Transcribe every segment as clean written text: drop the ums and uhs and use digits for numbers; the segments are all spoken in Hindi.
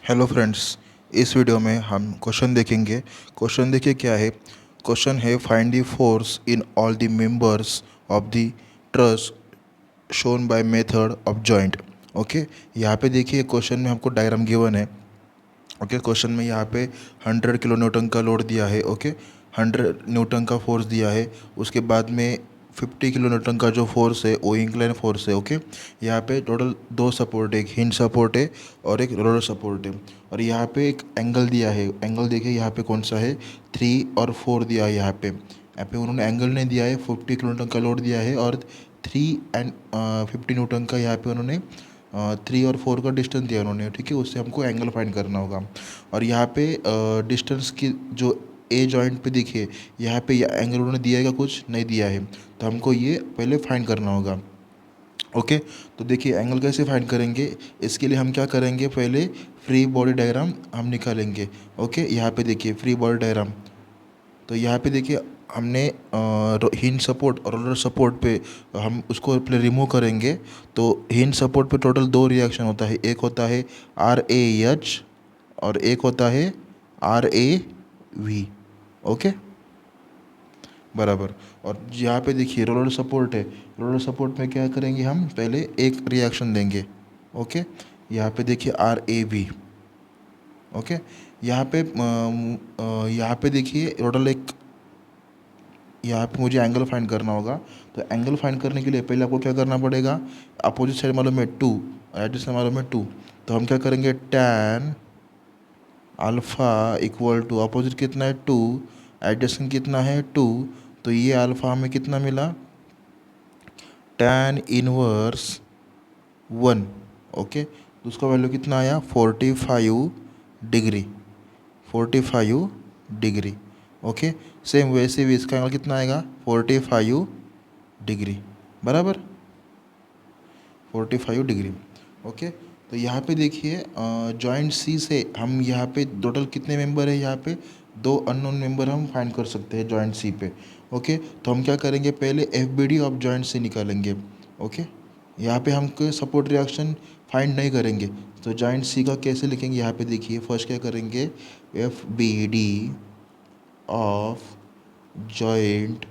हेलो फ्रेंड्स, इस वीडियो में हम क्वेश्चन देखेंगे। क्वेश्चन देखिए क्या है। क्वेश्चन है find the force in all the members of the trust shown by method of joint. Okay, यहाँ पे देखिए क्वेश्चन में हमको डायग्राम गिवन है। ओके, क्वेश्चन में यहाँ पे 100 किलो न्यूटन का लोड दिया है। ओके, 100 न्यूटन का फोर्स दिया है। उसके बाद में 50 किलो न्यूटन का जो फोर्स है वो इंक्लाइन फोर्स है। ओके, यहाँ पे टोटल दो सपोर्ट है, एक हिंज सपोर्ट है और एक रोलर सपोर्ट है। और यहाँ पे एक एंगल दिया है। एंगल देखिए यहाँ पे कौन सा है, 3 और 4 दिया है। यहाँ पे उन्होंने एंगल नहीं दिया है। 50 किलो न्यूटन का लोड दिया है और 50 न्यूटन का यहाँ पे उन्होंने 3 और 4 का डिस्टेंस दिया उन्होंने। ठीक है, उससे हमको एंगल फाइंड करना होगा। और यहाँ पे डिस्टेंस की जो ए जॉइंट पे देखिए, यहाँ पे एंगल उन्होंने दिया है क्या, कुछ नहीं दिया है। तो हमको ये पहले फाइंड करना होगा। ओके, तो देखिए एंगल कैसे फाइंड करेंगे। इसके लिए हम क्या करेंगे, पहले फ्री बॉडी डायग्राम हम निकालेंगे। ओके, यहाँ पे देखिए फ्री बॉडी डायग्राम। तो यहाँ पे देखिए हमने हिंज सपोर्ट और रोलर सपोर्ट पे हम उसको पहले रिमूव करेंगे। तो हिंज सपोर्ट पे टोटल दो रिएक्शन होता है, एक होता है RAH और एक होता है RAV। ओके, बराबर। और यहाँ पे देखिए रोलर सपोर्ट है। रोलर सपोर्ट में क्या करेंगे, हम पहले एक रिएक्शन देंगे। ओके, यहाँ पे देखिए RAV। ओके, यहाँ पे देखिए टोटल एक, यहाँ पे मुझे एंगल फाइंड करना होगा। तो एंगल फाइंड करने के लिए पहले आपको क्या करना पड़ेगा, अपोजिट साइड मालूम है 2, एडिट साइड मालूम है 2। तो हम क्या करेंगे, tan alpha equal to opposite कितना है 2, एडजस्टेंट कितना है 2। तो ये अल्फ़ा हमें कितना मिला, tan इनवर्स 1। ओके, तो उसका वैल्यू कितना आया, 45 डिग्री, 45 डिग्री। ओके, सेम वैसे भी इसका एंगल कितना आएगा, 45 डिग्री, बराबर 45 डिग्री। ओके, तो यहाँ पे देखिए जॉइंट सी से हम यहाँ पे टोटल कितने मेंबर है, यहाँ पे दो अननोन मेंबर हम फाइंड कर सकते हैं जॉइंट सी पे। ओके, तो हम क्या करेंगे, पहले FBD ऑफ जॉइंट सी निकालेंगे। ओके, यहाँ पे हम कोई सपोर्ट रिएक्शन फाइंड नहीं करेंगे। तो जॉइंट सी का कैसे लिखेंगे, यहाँ पे देखिए फर्स्ट क्या करेंगे, FBD of joint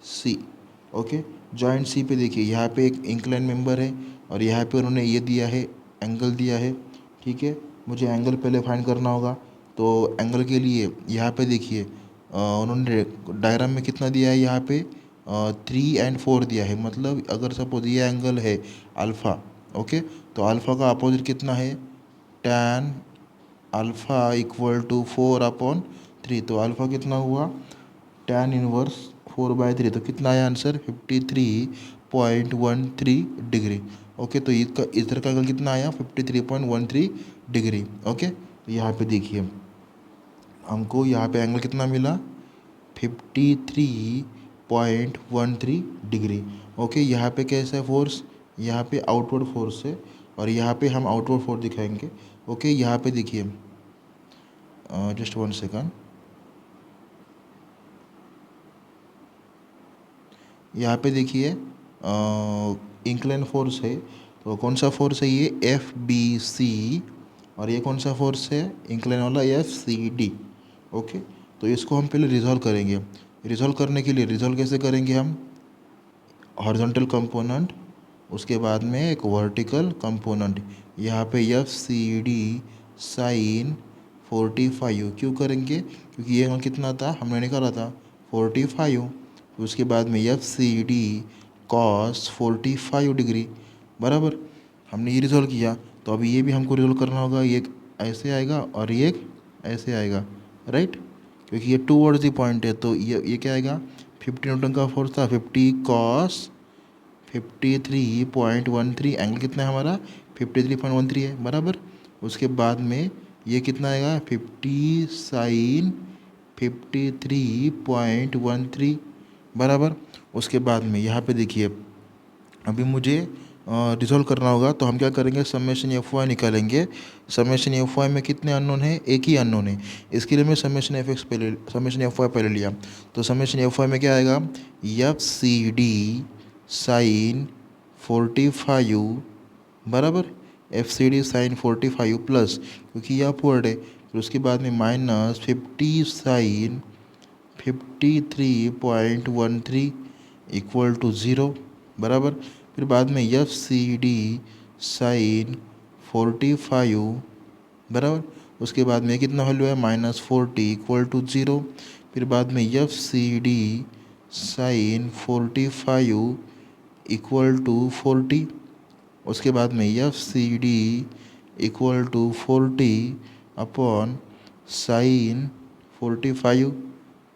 C. Okay, joint C पे देखिए यहाँ पे एक इंक्लाइन मेंबर है और यहाँ पे उन्होंने ये दिया है, एंगल दिया है। ठीक है, मुझे एंगल पहले फाइंड करना होगा। तो एंगल के लिए यहाँ पे देखिए उन्होंने डायग्राम में कितना दिया है, यहाँ पे 3 और 4 दिया है। मतलब अगर सपोज ये एंगल है अल्फ़ा। ओके, तो अल्फ़ा का अपोजिट कितना है, tan अल्फ़ा इक्वल टू 4/3। तो अल्फ़ा कितना हुआ, tan इनवर्स 4/3। तो कितना आया आंसर, 53.13 डिग्री। ओके, तो इसका इधर का एंगल कितना आया, 53.13 डिग्री। ओके, तो यहाँ पे देखिए हमको यहाँ पे एंगल कितना मिला, 53.13 डिग्री। ओके, यहाँ पे कैसा है फोर्स, यहाँ पे आउटवर्ड फोर्स है और यहाँ पे हम आउटवर्ड फोर्स दिखाएंगे। ओके, यहाँ पे देखिए जस्ट 1 सेकंड, यहाँ पे देखिए इंक्लाइन फोर्स है। तो कौन सा फोर्स है ये, FBC। और ये कौन सा फोर्स है, इंक्लाइन वाला FCD। ओके, तो इसको हम पहले रिजॉल्व करेंगे। रिजॉल्व करने के लिए रिजॉल्व कैसे करेंगे हम, हॉरिजॉन्टल कंपोनेंट, उसके बाद में एक वर्टिकल कंपोनेंट। यहाँ पे FCD साइन 45 क्यों करेंगे, क्योंकि ये एंगल कितना था हमने निकाला था, 45। उसके बाद में FCD कॉस 45 डिग्री, बराबर। हमने ये रिजॉल्व किया। तो अभी ये भी हमको रिजॉल्व करना होगा। ये एक ऐसे आएगा और ये एक ऐसे आएगा, राइट, क्योंकि ये टूवर्ड्स द पॉइंट है। तो ये क्या आएगा, 50 न्यूटन का फोर्स था, 50 कॉस 53.13, एंगल कितना है हमारा, 53.13 है, बराबर। उसके बाद में ये कितना आएगा, 50 साइन 53.13, बराबर। उसके बाद में यहाँ पे देखिए अभी मुझे रिजॉल्व करना होगा। तो हम क्या करेंगे, समेशन FY निकालेंगे। समेशन FY में कितने अननोन है, एक ही अननोन है। इसके लिए मैं समेशन FY पहले लिया। तो समेशन FY में क्या आएगा, FCD साइन 45, बराबर, F C D sine 45 plus, क्योंकि ये अपवर्ड है, फिर उसके बाद में minus 50 sine 53.13 equal to zero बराबर। फिर बाद में एफ सी डी साइन 45 बराबर, उसके बाद में कितना वैल्यू है -40 इक्वल टू ज़ीरो। फिर बाद में F C D sine 45 equal to 40, उसके बाद में F C D equal to 40 upon sine 45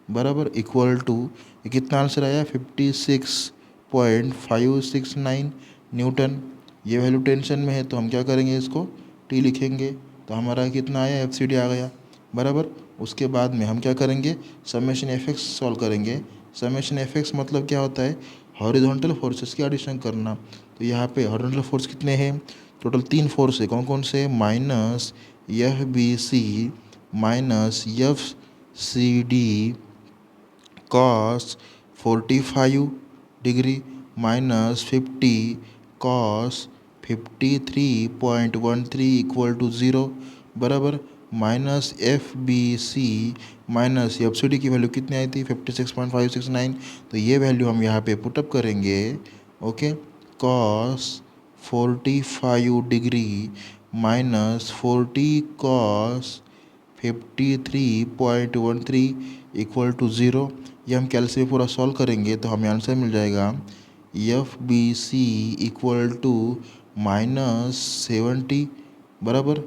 बराबर इक्वल टू, ये कितना आंसर आया 56.569 न्यूटन। ये वैल्यू टेंशन में है तो हम क्या करेंगे, इसको टी लिखेंगे, तो हमारा कितना आया एफ सी डी आ गया बराबर। उसके बाद में हम क्या करेंगे, समेशन एफ एक्स सॉल्व करेंगे। समेशन एफ एक्स मतलब क्या होता है, हॉरिजॉन्टल फोर्सेस की एडिशन करना। तो यहाँ पे हॉरिजॉन्टल फोर्स कितने हैं, टोटल 3 फोर्स है, कौन कौन से, minus F B C minus F C D cos 45 degree minus 50 cos 53.13 equal to zero बराबर, minus F B C minus F C D की वैल्यू कितनी आई थी 56.569, तो ये वैल्यू हम यहाँ पे पुटअप करेंगे। Okay, cos 45 degree minus 40 cos 53.13 equal to zero. ये हम कैलसी में पूरा सॉल्व करेंगे तो हमें आंसर मिल जाएगा F B C equal to -70 बराबर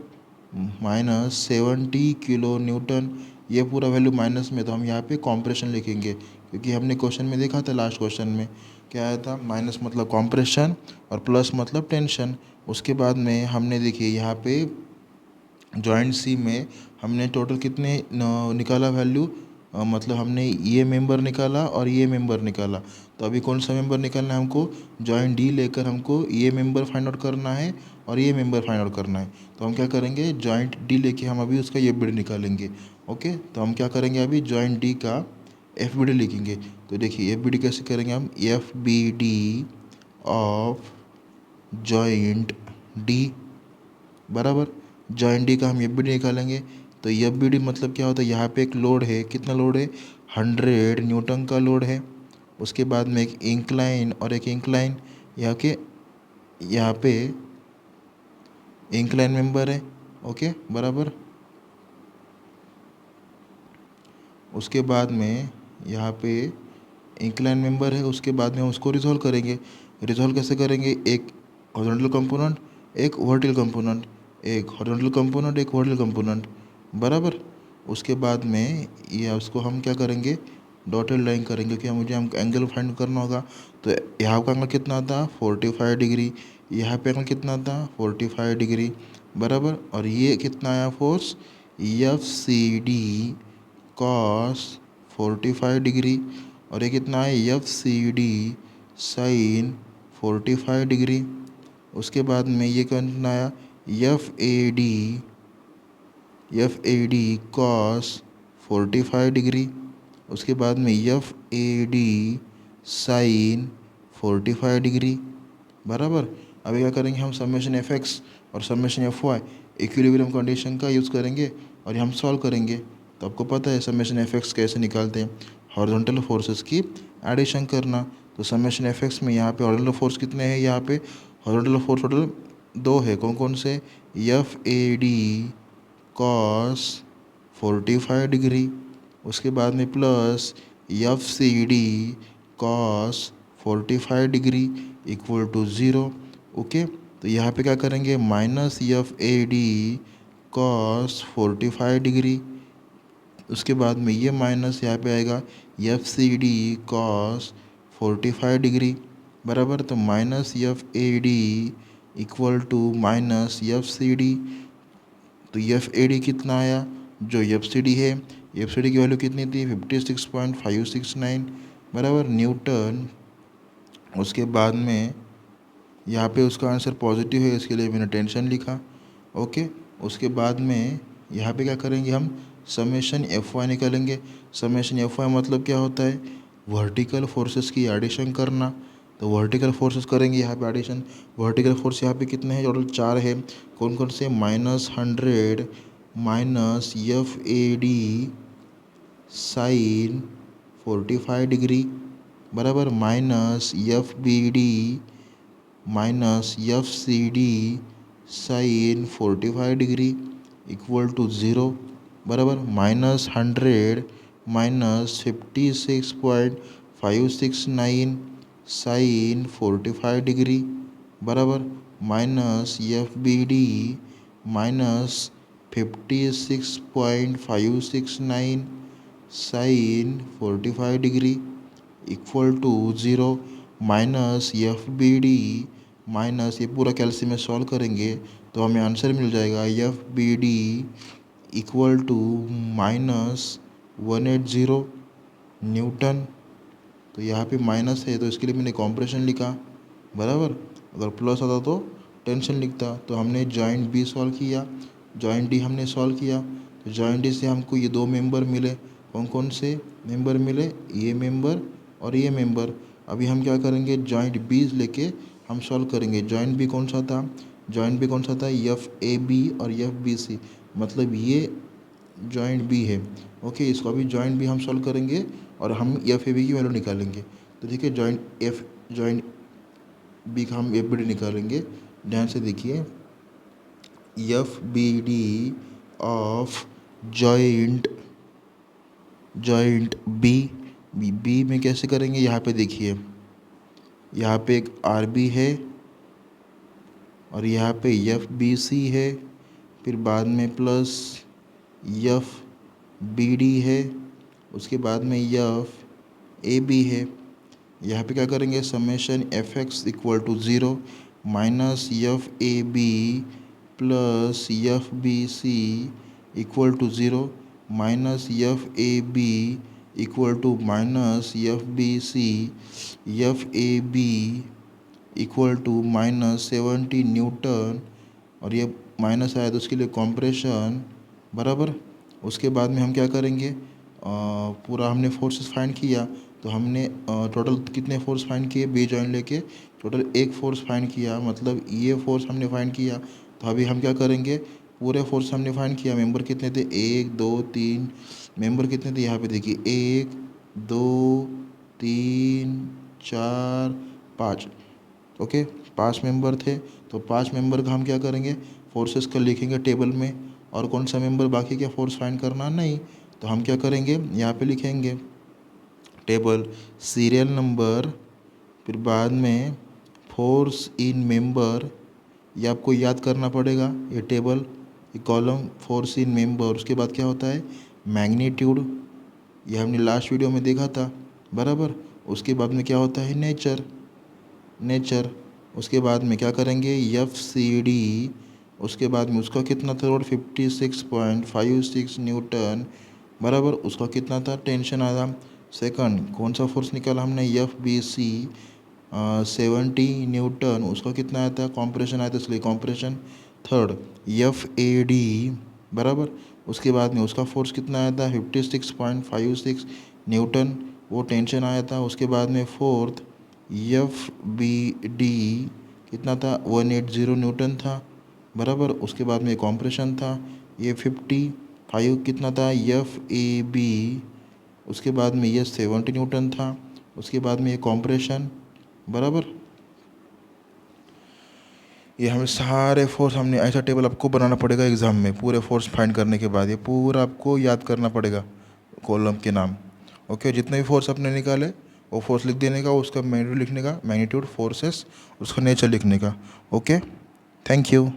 -70 किलो न्यूटन। ये पूरा वैल्यू माइनस में, तो हम यहाँ पे कॉम्प्रेशन लिखेंगे, क्योंकि हमने क्वेश्चन में देखा था, लास्ट क्वेश्चन में क्या आया था, माइनस मतलब कॉम्प्रेशन और प्लस मतलब टेंशन। उसके बाद में हमने देखिए यहाँ पे जॉइंट सी में हमने टोटल कितने निकाला वैल्यू, मतलब हमने ये मेंबर निकाला और ये मेंबर निकाला। तो अभी कौन सा मेंबर निकालना है हमको, जॉइंट डी लेकर हमको ये मेंबर फाइंड आउट करना है और ये मेंबर फाइंड आउट करना है। तो हम क्या करेंगे, जॉइंट डी लेके हम अभी उसका एफ बी डी निकालेंगे। ओके, तो हम क्या करेंगे, अभी जॉइंट डी का एफ बी डी लिखेंगे। तो देखिए एफ बी डी कैसे करेंगे हम, F B D of joint D बराबर, जॉइंट डी का हम एफ बी डी निकालेंगे। तो एफ बी डी मतलब क्या होता है, यहाँ पे एक लोड है, कितना लोड है 100 न्यूटन का लोड है। उसके बाद में एक इंक्लाइन और एक इंक्लाइन, यहाँ पे इंक्लाइन मेंबर है। ओके बराबर, उसके बाद में यहाँ पे इंक्लाइन मेंबर है। उसके बाद में हम उसको रिजॉल्व करेंगे। रिजॉल्व कैसे करेंगे, एक हॉरिजॉन्टल कंपोनेंट एक वर्टिकल कंपोनेंट, एक हॉरिजॉन्टल कंपोनेंट एक वर्टिकल कंपोनेंट बराबर। उसके बाद में ये उसको हम क्या करेंगे, डॉटेड लाइन करेंगे, क्योंकि मुझे हम एंगल फाइंड करना होगा। तो यहाँ का एंगल कितना था 45 डिग्री, यहाँ पे एंगल कितना था 45 डिग्री बराबर। और ये कितना आया force, F C D cos 45 degree, और ये कितना है F C D sine 45 degree. उसके बाद में ये कितना आया F A D cos 45 degree. उसके बाद में F A D sine 45 degree बराबर। अभी क्या करेंगे, हम समेशन एफ एक्स और summation F Y equilibrium condition का यूज़ करेंगे और हम सॉल्व करेंगे। तो आपको पता है समेशन एफ एक्स कैसे निकालते हैं, हॉरिजॉन्टल फोर्सेस की एडिशन करना। तो समेशन एफ एक्स में यहाँ पे हॉरिजॉन्टल फोर्स कितने हैं, यहाँ पे हॉरिजॉन्टल फोर्स टोटल 2 है, कौन कौन से, F A D cos 45 degree, उसके बाद में plus F C D cos 45 degree equal to zero. Okay, तो यहाँ पे क्या करेंगे, minus F A D cos 45 degree, उसके बाद में ये माइनस यहाँ पे आएगा F C D cos 45 degree बराबर। तो minus F A D equal to minus F C D. तो एफ ए डी कितना आया, जो एफ सी डी है, एफ सी डी की वैल्यू कितनी थी 56.569 बराबर न्यूटन। उसके बाद में यहाँ पे उसका आंसर पॉजिटिव है, इसके लिए मैंने टेंशन लिखा। ओके, उसके बाद में यहाँ पे क्या करेंगे, हम समेशन एफ वाई निकालेंगे। समेशन एफ वाई मतलब क्या होता है, वर्टिकल फोर्सेस की एडिशन करना। तो वर्टिकल फोर्सेस करेंगे यहाँ पे एडिशन। वर्टिकल फोर्स यहाँ पे कितने हैं, टोटल 4 है। कौन कौन से, -100 माइनस FAD साइन 45 डिग्री बराबर minus FBD minus FCD sine 45 degree equal to 0 बराबर -100 माइनस 56.569 साइन 45 डिग्री बराबर minus FBD minus 56.569 sine 45 degree equal to 0 minus FBD minus, ये पूरा कैल्सियम में सॉल्व करेंगे तो हमें आंसर मिल जाएगा FBD इक्वल टू -180 न्यूटन। तो यहाँ पे माइनस है तो इसके लिए मैंने कॉम्प्रेशन लिखा बराबर, अगर प्लस आता तो टेंशन लिखता। तो हमने जॉइंट बी सॉल्व किया, जॉइंट डी हमने सॉल्व किया। तो जॉइंट डी से हमको ये 2 मेंबर मिले। कौन कौन से मेंबर मिले, ये मेंबर और ये मेंबर। अभी हम क्या करेंगे, जॉइंट बी लेके हम सॉल्व करेंगे। जॉइंट बी कौन सा था, जॉइंट बी कौन सा था, FAB और FBC, मतलब ये जॉइंट बी है। ओके, इसको अभी जॉइंट बी हम सॉल्व करेंगे और हम FAB की वैल्यू निकालेंगे। तो देखिए जॉइंट बी का हम FBD निकालेंगे। ध्यान से देखिए, FBD ऑफ जॉइंट बी में कैसे करेंगे, यहाँ पे देखिए, यहाँ पे एक RB है और यहाँ पे FBC है, फिर बाद में प्लस FBD है, उसके बाद में FAB है। यहाँ पे क्या करेंगे, summation FX equal to 0 minus FAB plus FBC equal to 0 minus FAB equal to minus FBC, FAB equal to -70 newton, और ये माइनस आया तो उसके लिए कॉम्प्रेशन बराबर। उसके बाद में हम क्या करेंगे, पूरा हमने फोर्सेस फाइंड किया। तो हमने टोटल कितने फोर्स फाइंड किए, बी जॉइंट लेके टोटल एक फोर्स फाइंड किया, मतलब ये फोर्स हमने फाइंड किया। तो अभी हम क्या करेंगे, पूरे फोर्स हमने फाइंड किया। मेंबर कितने थे, 1 2 3 मेंबर कितने थे, यहाँ पे देखिए 1 2 3 4 5। ओके, 5 मेंबर थे। तो 5 मेंबर का हम क्या करेंगे, फोर्सेस का लिखेंगे टेबल में। और कौन सा मेंबर बाकी, क्या फोर्स फाइंड करना नहीं, तो हम क्या करेंगे, यहाँ पे लिखेंगे टेबल सीरियल नंबर, फिर बाद में फोर्स इन मेंबर, ये आपको याद करना पड़ेगा। ये टेबल, ये कॉलम फोर्स इन मेंबर। उसके बाद क्या होता है, मैग्नीट्यूड, ये हमने लास्ट वीडियो में देखा था बराबर। उसके बाद में क्या होता है, नेचर। उसके बाद में क्या करेंगे, FCD, उसके बाद में उसका कितना था, 56.56 न्यूटन बराबर। उसका कितना था, टेंशन आया। सेकंड कौन सा फोर्स निकाला हमने, FBC 70 न्यूटन, उसका कितना आया था, कॉम्प्रेशन आया था, इसलिए कॉम्प्रेशन। थर्ड FAD बराबर, उसके बाद में उसका फोर्स कितना आया था, 56.56 न्यूटन, वो टेंशन आया था। उसके बाद में फोर्थ FBD कितना था, 180 न्यूटन था बराबर। उसके बाद में कॉम्प्रेशन था, ये 55 कितना था, FAB, उसके बाद में ये 70 न्यूटन था। उसके बाद में ये कॉम्प्रेशन बराबर। ये हमें सारे फोर्स, हमने ऐसा टेबल आपको बनाना पड़ेगा एग्ज़ाम में। पूरे फोर्स फाइंड करने के बाद ये पूरा आपको याद करना पड़ेगा, कॉलम के नाम। ओके, जितने भी फोर्स आपने निकाले वो फोर्स लिख देने का, उसका मैग्नीट्यूड लिखने का, मैग्नीट्यूड फोर्सेस, उसका नेचर लिखने का। Okay, thank you.